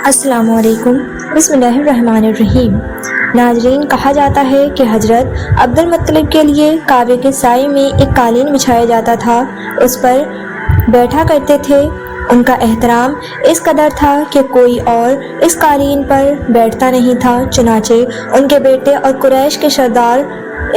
السلام علیکم، بسم اللہ الرحمن الرحیم۔ ناظرین، کہا جاتا ہے کہ حضرت عبد المطلب کے لیے کعبے کے سائے میں ایک قالین بچھایا جاتا تھا، اس پر بیٹھا کرتے تھے۔ ان کا احترام اس قدر تھا کہ کوئی اور اس قالین پر بیٹھتا نہیں تھا، چنانچہ ان کے بیٹے اور قریش کے سردار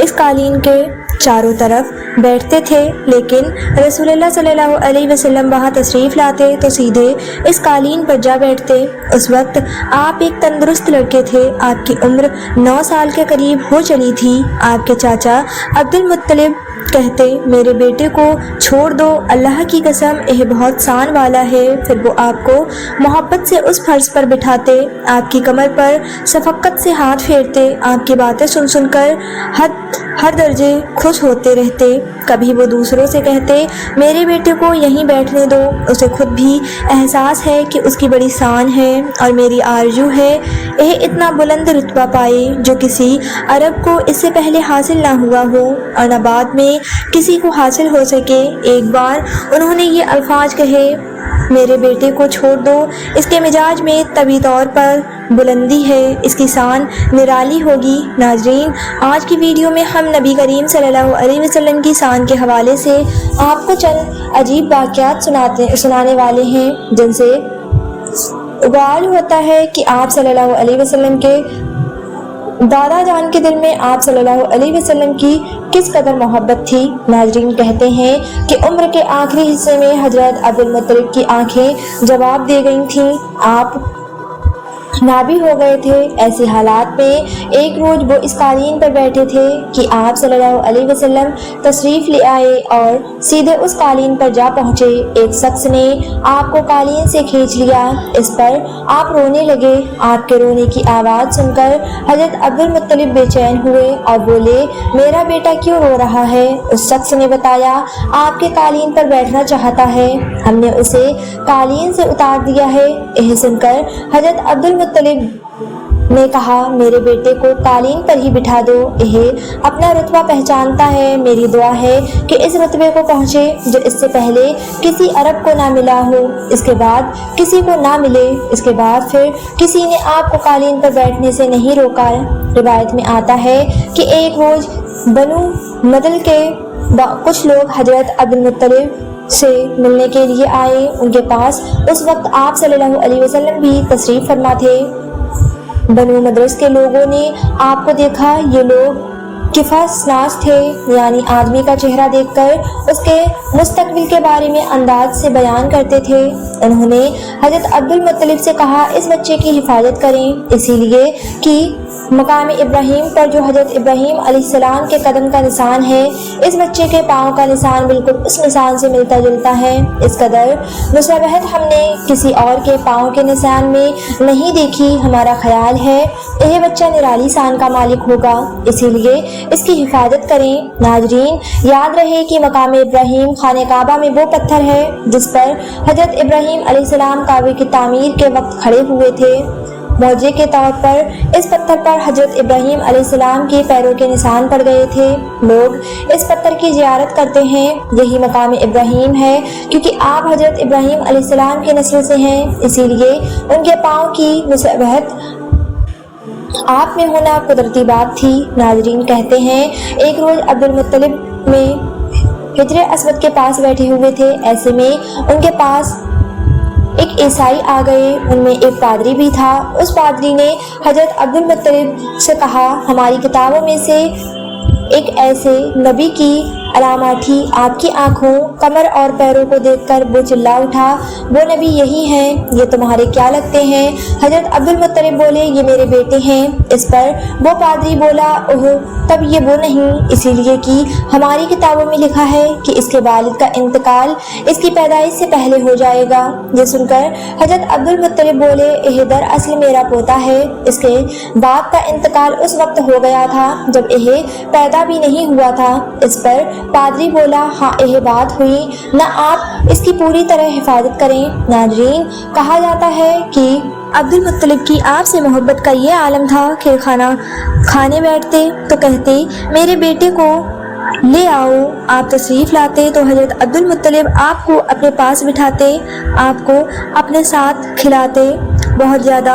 اس قالین کے چاروں طرف بیٹھتے تھے، لیکن رسول اللہ صلی اللہ علیہ وسلم وہاں تشریف لاتے تو سیدھے اس قالین پر جا بیٹھتے۔ اس وقت آپ ایک تندرست لڑکے تھے، آپ کی عمر 9 سال کے قریب ہو چلی تھی۔ آپ کے چاچا عبد المطلب کہتے، میرے بیٹے کو چھوڑ دو، اللہ کی قسم یہ بہت شان والا ہے۔ پھر وہ آپ کو محبت سے اس فرش پر بٹھاتے، آپ کی کمر پر شفقت سے ہاتھ پھیرتے، آپ کی باتیں سن سن کر ہر درجے خوش ہوتے رہتے۔ کبھی وہ دوسروں سے کہتے، میرے بیٹے کو یہیں بیٹھنے دو، اسے خود بھی احساس ہے کہ اس کی بڑی شان ہے، اور میری آرزو ہے یہ اتنا بلند رتبہ پائے جو کسی عرب کو اس سے پہلے حاصل نہ ہوا ہو اور نہ بعد میں کسی کو حاصل ہو سکے۔ ایک بار انہوں نے یہ الفاظ کہے، میرے بیٹے کو چھوڑ دو، اس کے مزاج میں طبعی طور پر بلندی ہے، اس کی شان نرالی ہوگی۔ ناظرین، آج کی ویڈیو میں ہم نبی کریم صلی اللہ علیہ وسلم کی شان کے حوالے سے آپ کو چند عجیب واقعات سنانے والے ہیں، جن سے غور ہوتا ہے کہ آپ صلی اللہ علیہ وسلم کے دادا جان کے دل میں آپ صلی اللہ علیہ وسلم کی کس قدر محبت تھی۔ ناظرین کہتے ہیں کہ عمر کے آخری حصے میں حضرت عبد المطلب کی آنکھیں جواب دے گئی تھیں، آپ نابی ہو گئے تھے۔ ایسے حالات میں ایک روز وہ اس قالین پر بیٹھے تھے کہ آپ صلی اللہ علیہ وسلم تشریف لے آئے اور سیدھے اس قالین پر جا پہنچے۔ ایک شخص نے آپ کو قالین سے کھینچ لیا، اس پر آپ رونے لگے۔ آپ کے رونے کی آواز سن کر حضرت عبد المطلب بے چین ہوئے اور بولے، میرا بیٹا کیوں رو رہا ہے؟ اس شخص نے بتایا، آپ کے قالین پر بیٹھنا چاہتا ہے، ہم نے اسے قالین سے اتار دیا ہے۔ یہ سن کر حضرت عبد المطلب نے کہا، میرے بیٹے کو قالین پر ہی بٹھا دو، یہ اپنا رتبہ پہچانتا ہے۔ میری دعا ہے کہ اس رتبے کو پہنچے جو اس سے پہلے کسی عرب کو نہ ملا ہو، اس کے بعد کسی کو نہ ملے۔ اس کے بعد پھر کسی نے آپ کو قالین پر بیٹھنے سے نہیں روکا۔ روایت میں آتا ہے کہ ایک روز بنو مدل کے کچھ لوگ حضرت عبد المطلب سے ملنے کے لیے آئے۔ ان کے پاس اس وقت آپ صلی اللہ علیہ وسلم بھی تشریف فرما تھے۔ بنو مدرس کے لوگوں نے آپ کو دیکھا، یہ لوگ کفاس ناس تھے، یعنی آدمی کا چہرہ دیکھ کر اس کے مستقبل کے بارے میں انداز سے بیان کرتے تھے۔ انہوں نے حضرت عبد المطلب سے کہا، اس بچے کی حفاظت کریں، اسی لیے کہ مقام ابراہیم پر جو حضرت ابراہیم علیہ السلام کے قدم کا نشان ہے، اس بچے کے پاؤں کا نشان بالکل اس نشان سے ملتا جلتا ہے۔ اس قدر مشابہت ہم نے کسی اور کے پاؤں کے نشان میں نہیں دیکھی۔ ہمارا خیال ہے یہ بچہ نرالی شان کا مالک ہوگا، اسی لیے اس کی حفاظت کریں۔ ناظرین، یاد رہے کہ مقام ابراہیم خانہ کعبہ میں وہ پتھر ہے جس پر حضرت ابراہیم علیہ السلام کعبے کی تعمیر کے وقت کھڑے ہوئے تھے۔ معجزے کے طور پر اس پتھر پر حضرت ابراہیم علیہ السلام کے پیروں کے نشان پڑ گئے تھے۔ لوگ اس پتھر کی زیارت کرتے ہیں، یہی مقام ابراہیم ہے، کیونکہ آپ حضرت ابراہیم علیہ السلام کے نسل سے ہیں، اسی لیے ان کے پاؤں کی مشابہت آپ میں ہونا قدرتی بات تھی۔ ناظرین کہتے ہیں، ایک روز عبد المطلب میں حجر اسود کے پاس بیٹھے ہوئے تھے، ایسے میں ان کے پاس ایک عیسائی آ گئے، ان میں ایک پادری بھی تھا۔ اس پادری نے حضرت عبد المطلب سے کہا، ہماری کتابوں میں سے ایک ایسے نبی کی علامات تھی، آپ کی آنکھوں، کمر اور پیروں کو دیکھ کر وہ چلا اٹھا، وہ نبی یہی ہیں، یہ تمہارے کیا لگتے ہیں؟ حضرت عبد المطلب بولے، یہ میرے بیٹے ہیں۔ اس پر وہ پادری بولا، اوہ، تب یہ وہ نہیں، اسی لیے کہ ہماری کتابوں میں لکھا ہے کہ اس کے والد کا انتقال اس کی پیدائش سے پہلے ہو جائے گا۔ یہ سن کر حضرت عبد المطلب بولے، یہ دراصل میرا پوتا ہے، اس کے باپ کا انتقال اس وقت ہو گیا تھا جب یہ پیدا بھی نہیں ہوا تھا۔ اس پر پادری بولا، ہاں یہ بات ہوئی، نہ آپ اس کی پوری طرح حفاظت کریں۔ ناظرین، کہا جاتا ہے کہ عبد المطلب کی آپ سے محبت کا یہ عالم تھا کہ کھانے بیٹھتے تو کہتے، میرے بیٹے کو لے آؤ۔ آپ تشریف لاتے تو حضرت عبد المطلب آپ کو اپنے پاس بٹھاتے، آپ کو اپنے ساتھ کھلاتے بہت زیادہ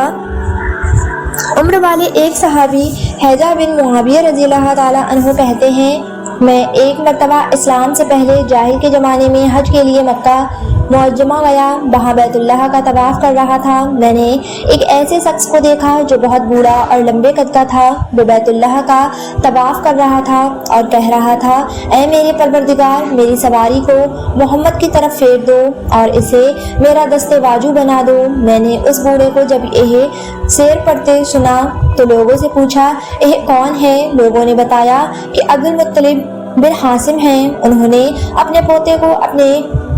عمر والے ایک صحابی حیدہ بن معاویہ رضی اللہ تعالیٰ عنہ کہتے ہیں، میں ایک مرتبہ اسلام سے پہلے جاہل کے زمانے میں حج کے لیے مکہ معظمہ گیا، وہاں بیت اللہ کا طواف کر رہا تھا۔ میں نے ایک ایسے شخص کو دیکھا جو بہت بوڑھا اور لمبے قد کا تھا، وہ بیت اللہ کا طواف کر رہا تھا اور کہہ رہا تھا، اے میرے پروردگار، میری سواری کو محمد کی طرف پھیر دو اور اسے میرا دست واجو بنا دو۔ میں نے اس بوڑھے کو جب یہ شعر پڑھتے سنا تو لوگوں سے پوچھا، یہ کون ہے؟ لوگوں نے بتایا کہ عبد المطلب بن حاسم ہیں، انہوں نے اپنے پوتے کو اپنے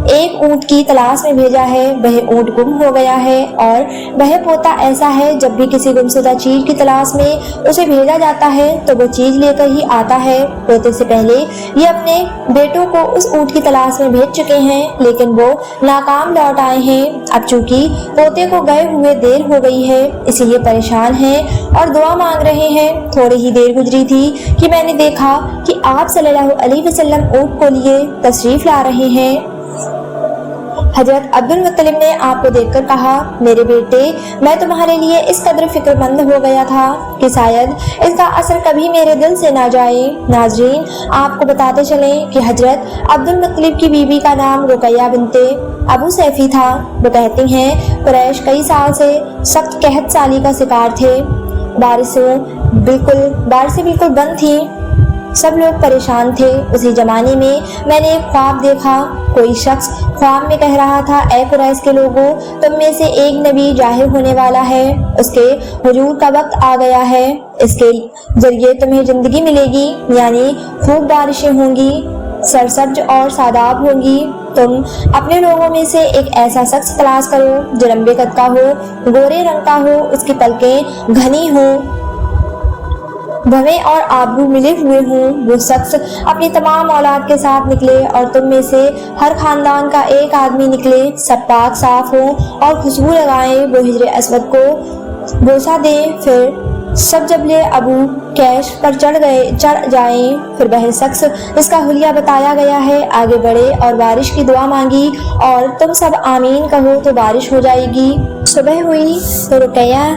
ایک اونٹ کی تلاش میں بھیجا ہے، وہ اونٹ گم ہو گیا ہے اور وہ پوتا ایسا ہے جب بھی کسی گمشدہ چیز کی تلاش میں اسے بھیجا جاتا ہے تو وہ چیز لے کر ہی آتا ہے۔ پوتے سے پہلے یہ اپنے بیٹوں کو اس اونٹ کی تلاش میں بھیج چکے ہیں لیکن وہ ناکام لوٹ آئے ہیں۔ اب چونکہ پوتے کو گئے ہوئے دیر ہو گئی ہے اسی لیے پریشان ہیں اور دعا مانگ رہے ہیں۔ تھوڑی ہی دیر گزری تھی کہ میں نے دیکھا کہ آپ صلی اللہ علیہ وسلم اونٹ کو لیے تشریف لا رہے ہیں۔ حضرت عبد المطلب نے آپ کو دیکھ کر کہا، میرے بیٹے، میں تمہارے لیے اس قدر فکر مند ہو گیا تھا کہ شاید اس کا اثر کبھی میرے دل سے نہ جائے۔ ناظرین، آپ کو بتاتے چلیں کہ حضرت عبد المطلب کی بیوی کا نام رقیہ بنت ابو سیفی تھا۔ وہ کہتی ہیں، قریش کئی سال سے سخت قحط سالی کا شکار تھے، بارشیں بالکل بند تھیں، سب لوگ پریشان تھے۔ اسی زمانے میں نے ایک خواب دیکھا، کوئی شخص خواب میں کہہ رہا تھا، اے قریش کے لوگوں، تم میں سے ایک نبی ظاہر ہونے والا ہے، اس کے حضور کا وقت آ گیا ہے، اس کے ذریعے تمہیں زندگی ملے گی، یعنی خوب بارشیں ہوں گی، سرسبز اور شاداب ہوں گی۔ تم اپنے لوگوں میں سے ایک ایسا شخص تلاش کرو جو لمبے قد کا ہو، گورے رنگ کا ہو، اس کی پلکیں گھنی ہوں، بھویں اور آبرو ملے ہوئے ہوں۔ وہ شخص اپنی تمام اولاد کے ساتھ نکلے اور تم میں سے ہر خاندان کا ایک آدمی نکلے، سب پاک صاف ہوں اور خوشبو لگائیں، وہ حجر اسود کو بوسہ دیں، پھر سب جبل ابو کیش پر چڑھ جائیں۔ پھر وہ شخص جس کا حلیہ بتایا گیا ہے آگے بڑھے اور بارش کی دعا مانگی اور تم سب آمین کہو تو بارش ہو جائے گی۔ صبح ہوئی تو رقیہ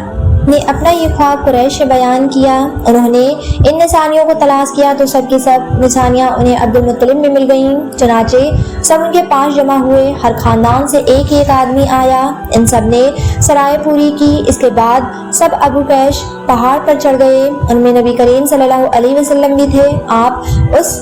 نے اپنا یہ خواب قریش سے بیان کیا۔ انہوں نے ان نشانیوں کو تلاش کیا تو سب کی سب نشانیاں انہیں عبد المطلب میں مل گئیں۔ چنانچہ سب ان کے پاس جمع ہوئے، ہر خاندان سے ایک ایک آدمی آیا، ان سب نے سرائے پوری کی۔ اس کے بعد سب ابو کیش پہاڑ پر چڑھ گئے، ان میں نبی کریم صلی اللہ علیہ وسلم بھی تھے، آپ اس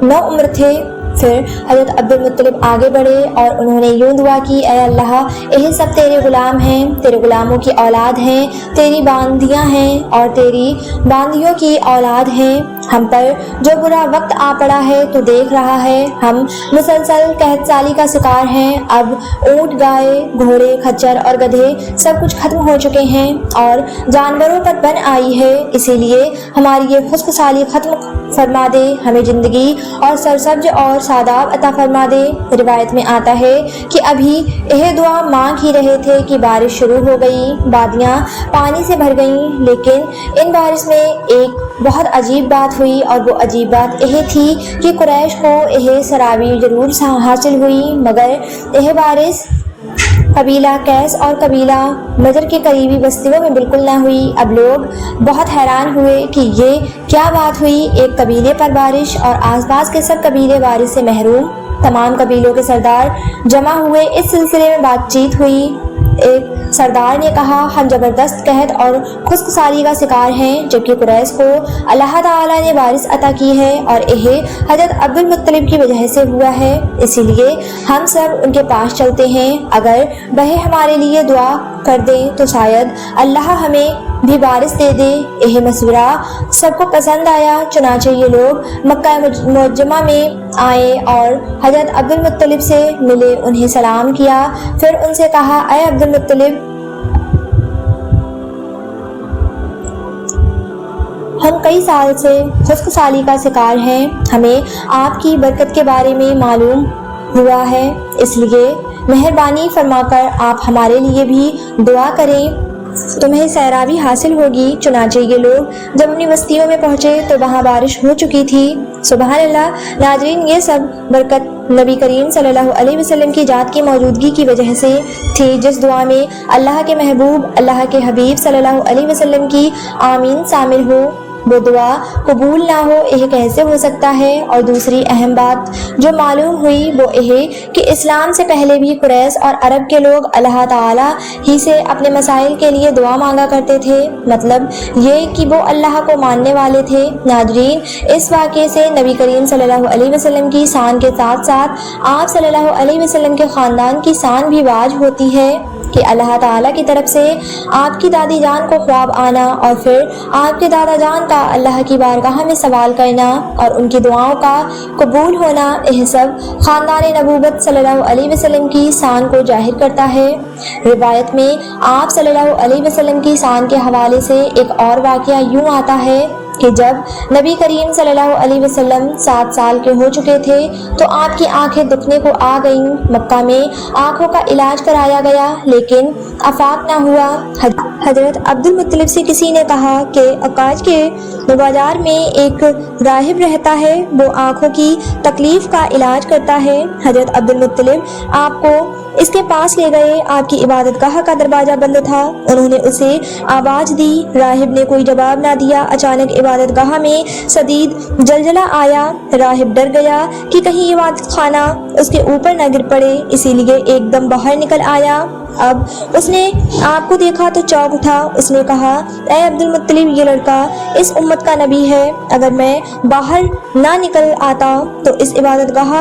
نو عمر تھے۔ پھر حضرت عبد المطلب آگے بڑھے اور انہوں نے یوں دعا کی، اے اللہ، یہ سب تیرے غلام ہیں، تیرے غلاموں کی اولاد ہیں، تیری باندیاں ہیں اور تیری باندیوں کی اولاد ہیں۔ ہم پر جو برا وقت آ پڑا ہے تو دیکھ رہا ہے، ہم مسلسل قحط سالی کا شکار ہیں، اب اونٹ، گائے، گھوڑے، خچر اور گدھے سب کچھ ختم ہو چکے ہیں اور جانوروں پر بن آئی ہے، اسی لیے ہماری یہ خشک سالی ختم فرما دے، ہمیں زندگی اور سرسبز اور شاداب عطا فرما دے۔ روایت میں آتا ہے کہ ابھی یہ دعا مانگ ہی رہے تھے کہ بارش شروع ہو گئی، وادیاں پانی سے بھر گئیں، لیکن ان بارش میں ایک بہت عجیب بات ہوئی اور وہ عجیب بات یہ تھی کہ قریش کو یہ سرابی ضرور حاصل ہوئی مگر یہ بارش قبیلہ قیس اور قبیلہ نجر کے قریبی بستیوں میں بالکل نہ ہوئی۔ اب لوگ بہت حیران ہوئے کہ یہ کیا بات ہوئی، ایک قبیلے پر بارش اور آس پاس کے سب قبیلے بارش سے محروم۔ تمام قبیلوں کے سردار جمع ہوئے، اس سلسلے میں بات چیت ہوئی۔ ایک سردار نے کہا، ہم زبردست قحط اور خشک سالی کا شکار ہیں، جبکہ قریش کو اللہ تعالیٰ نے بارش عطا کی ہے اور یہ حضرت عبد المطلب کی وجہ سے ہوا ہے، اسی لیے ہم سب ان کے پاس چلتے ہیں، اگر وہ ہمارے لیے دعا کر دیں تو شاید اللہ ہمیں بھی بارش دے دے۔ یہ مشورہ سب کو پسند آیا، چنانچہ یہ لوگ مکہ معظمہ میں آئے اور حضرت عبد المطلب سے ملے، انہیں سلام کیا، پھر ان سے کہا، اے عبد المطلب، ہم کئی سال سے خشک سالی کا شکار ہیں، ہمیں آپ کی برکت کے بارے میں معلوم ہوا ہے، اس لیے مہربانی فرما کر آپ ہمارے لیے بھی دعا کریں۔ تمہیں سیرابی حاصل ہوگی۔ چنانچہ یہ لوگ جب اپنی بستیوں میں پہنچے تو وہاں بارش ہو چکی تھی۔ سبحان اللہ۔ ناظرین، یہ سب برکت نبی کریم صلی اللہ علیہ وسلم کی ذات کی موجودگی کی وجہ سے تھی، جس دعا میں اللہ کے محبوب اللہ کے حبیب صلی اللہ علیہ وسلم کی آمین شامل ہو، وہ دعا قبول نہ ہو یہ کیسے ہو سکتا ہے؟ اور دوسری اہم بات جو معلوم ہوئی وہ یہ کہ اسلام سے پہلے بھی قریش اور عرب کے لوگ اللہ تعالیٰ ہی سے اپنے مسائل کے لیے دعا مانگا کرتے تھے، مطلب یہ کہ وہ اللہ کو ماننے والے تھے۔ ناظرین، اس واقعے سے نبی کریم صلی اللہ علیہ وسلم کی شان کے ساتھ ساتھ آپ صلی اللہ علیہ وسلم کے خاندان کی شان بھی واضح ہوتی ہے کہ اللہ تعالیٰ کی طرف سے آپ کی دادی جان کو خواب آنا اور پھر آپ کے دادا جان کا اللہ کی بارگاہ میں سوال کرنا اور ان کی دعاؤں کا قبول ہونا، یہ سب خاندان نبوت صلی اللہ علیہ وسلم کی شان کو ظاہر کرتا ہے۔ روایت میں آپ صلی اللہ علیہ وسلم کی شان کے حوالے سے ایک اور واقعہ یوں آتا ہے کہ جب نبی کریم صلی اللہ علیہ وسلم 7 سال کے ہو چکے تھے تو آپ کی آنکھیں دکھنے کو آ گئیں۔ مکہ میں آنکھوں کا علاج کرایا گیا لیکن آفاق نہ ہوا۔ حضرت عبد المطلب سے کسی نے کہا کہ عکاج کے بازار میں ایک راہب رہتا ہے، وہ آنکھوں کی تکلیف کا علاج کرتا ہے۔ حضرت عبد المطلب آپ کو اس کے پاس لے گئے۔ آپ کی عبادت گاہ کا دروازہ بند تھا۔ انہوں نے اسے آواز دی، راہب نے کوئی جواب نہ دیا۔ اچانک عبادت گاہ میں شدید زلزلہ آیا۔ راہب ڈر گیا کہ کہیں عبادت خانہ اس کے اوپر نہ گر پڑے، اسی لیے ایک دم باہر نکل آیا۔ اب اس نے آپ کو دیکھا تو چونک اٹھا۔ اس نے کہا، اے عبد المطلب، یہ لڑکا اس امت کا نبی ہے، اگر میں باہر نہ نکل آتا تو اس عبادت گاہ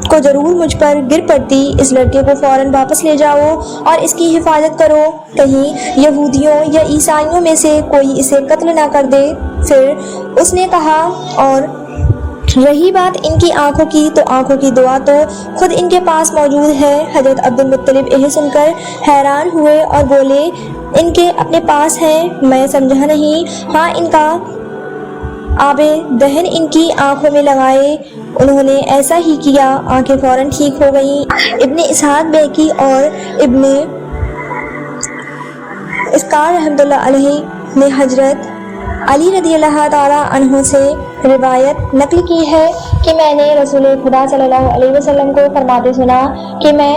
کو ضرور مجھ پر گر پڑتی۔ اس لڑکے کو فوراً واپس لے جاؤ اور اس کی حفاظت کرو، کہیں یہودیوں یا عیسائیوں میں سے کوئی اسے قتل نہ کر دے۔ پھر اس نے کہا، اور رہی بات ان کی آنکھوں کی تو آنکھوں کی دعا تو خود ان کے پاس موجود ہے۔ حضرت عبد المطلب یہ سن کر حیران ہوئے اور بولے، ان کے اپنے پاس ہیں؟ میں سمجھا نہیں۔ ہاں، ان کا آب دہن ان کی آنکھوں میں لگائے۔ انہوں نے ایسا ہی کیا، آنکھیں فوراً ٹھیک ہو گئیں۔ ابن اسحاق بیکی اور ابن اسکار رحمۃ اللہ علیہ نے حضرت علی رضی اللہ تعالیٰ عنہ سے روایت نقل کی ہے کہ میں نے رسول خدا صلی اللہ علیہ وسلم کو فرماتے سنا کہ میں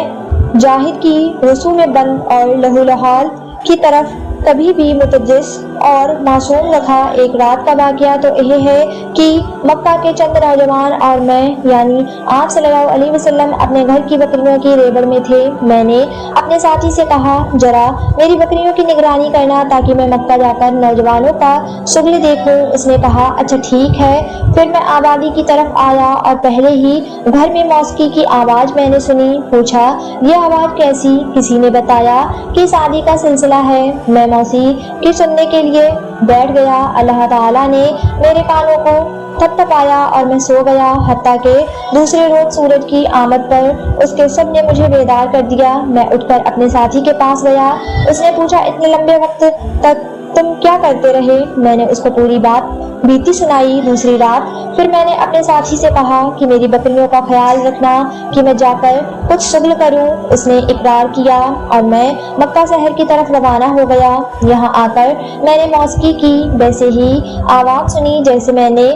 جاہد کی رسوم میں بند اور لہو لہال کی طرف کبھی بھی متجس اور معصوم رکھا۔ ایک رات کا واقعہ تو یہ ہے کہ مکہ کے چند نوجوان اور میں یعنی آپ صلی اللہ علیہ وسلم اپنے گھر کی بکریوں کی ریبڑ میں تھے۔ میں نے اپنے ساتھی سے کہا، ذرا میری بکریوں کی نگرانی کرنا تاکہ میں مکہ جا کر نوجوانوں کا شغل دیکھوں۔ اس نے کہا، اچھا ٹھیک ہے۔ پھر میں آبادی کی طرف آیا اور پہلے ہی گھر میں موسیقی کی آواز میں نے سنی۔ پوچھا، یہ آواز کیسی؟ کسی نے بتایا کہ شادی کا سلسلہ ہے۔ میں موسیقی سننے کے لیے بیٹھ گیا۔ اللہ تعالیٰ نے میرے کانوں کو تھپتھپایا اور میں سو گیا، حتیٰ کہ دوسرے روز سورج کی آمد پر اس کے سب نے مجھے بیدار کر دیا۔ میں اٹھ کر اپنے ساتھی کے پاس گیا۔ اس نے پوچھا، اتنے لمبے وقت تک تم کیا کرتے رہے؟ میں نے اس کو پوری بات بیتی سنائی۔ دوسری رات پھر میں نے اپنے ساتھی سے کہا کہ میری بکریوں کا خیال رکھنا کہ میں جا کر کچھ شغل کروں۔ اس نے اقرار کیا اور میں مکہ شہر کی طرف روانہ ہو گیا۔ یہاں آ کر میں نے موسیقی کی ویسے ہی آواز سنی جیسے میں نے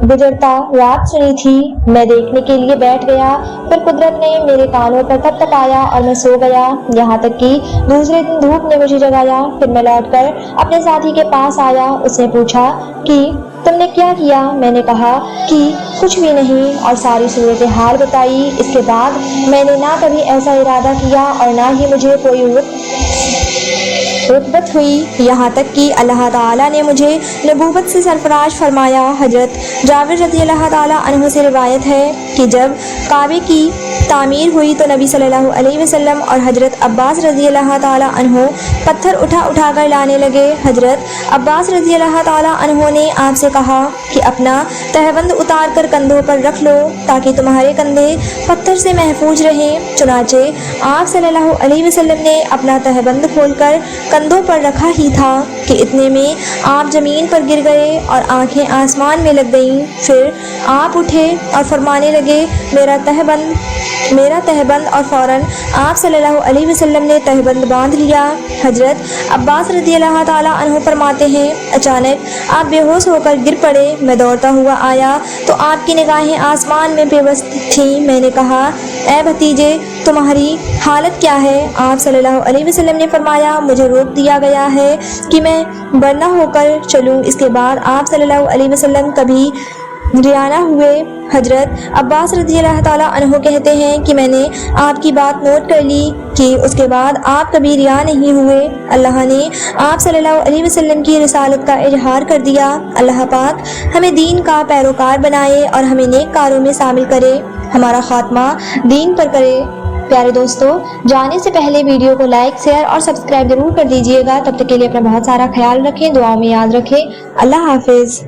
گزرتا رات سنی تھی۔ میں دیکھنے کے لیے بیٹھ گیا، پھر قدرت نے میرے کانوں پر تھپتھپایا اور میں سو گیا، یہاں تک کہ دوسرے دن دھوپ نے مجھے جگایا۔ پھر میں لوٹ کر اپنے ساتھی کے پاس آیا۔ اس نے پوچھا کہ تم نے کیا کیا؟ میں نے کہا کہ کچھ بھی نہیں اور ساری صورتحال بتائی۔ اس کے بعد میں نے نہ کبھی ایسا ارادہ کیا اور نہ ہی مجھے کوئی رغبت ہوئی، یہاں تک کہ اللہ تعالیٰ نے مجھے نبوت سے سرفراز فرمایا۔ حضرت جابر رضی اللہ تعالیٰ عنہ سے روایت ہے کہ جب کعبے کی تعمیر ہوئی تو نبی صلی اللہ علیہ وسلم اور حضرت عباس رضی اللہ تعالیٰ عنہ پتھر اٹھا کر لانے لگے۔ حضرت عباس رضی اللہ تعالیٰ عنہ نے آپ سے کہا کہ اپنا تہبند اتار کر کندھوں پر رکھ لو تاکہ تمہارے کندھے پتھر سے محفوظ رہیں۔ چنانچہ آپ صلی اللہ علیہ وسلم نے اپنا تہبند کھول کر کندھوں پر رکھا ہی تھا۔ کہ اتنے میں آپ زمین پر گر گئے اور آنکھیں آسمان میں لگ گئیں۔ پھر آپ اٹھے اور فرمانے لگے میرا تہبند، اور فوراً آپ صلی اللہ علیہ وسلم نے تہبند باندھ لیا۔ حضرت عباس رضی اللہ تعالیٰ عنہ فرماتے ہیں اچانک آپ بے ہوش ہو کر گر پڑے، میں دوڑتا ہوا آیا تو آپ کی نگاہیں آسمان میں پیوست تھیں۔ میں نے کہا اے بھتیجے تمہاری حالت کیا ہے؟ آپ صلی اللہ علیہ وسلم نے فرمایا مجھے روک دیا گیا ہے کہ میں برنا ہو کر چلوں۔ اس کے بعد آپ صلی اللہ علیہ وسلم کبھی ریا نہ ہوئے۔ حضرت عباس رضی اللہ تعالیٰ عنہ کہتے ہیں کہ میں نے آپ کی بات نوٹ کر لی کہ اس کے بعد آپ کبھی ریا نہیں ہوئے۔ اللہ نے آپ صلی اللہ علیہ وسلم کی رسالت کا اظہار کر دیا۔ اللہ پاک ہمیں دین کا پیروکار بنائے اور ہمیں نیک کاروں میں شامل کرے، ہمارا خاتمہ دین پر کرے۔ پیارے دوستو، جانے سے پہلے ویڈیو کو لائک، شیئر اور سبسکرائب ضرور کر دیجیے گا۔ تب تک کے لیے اپنا بہت سارا خیال رکھیں، دعاؤں میں یاد رکھیں۔ اللہ حافظ۔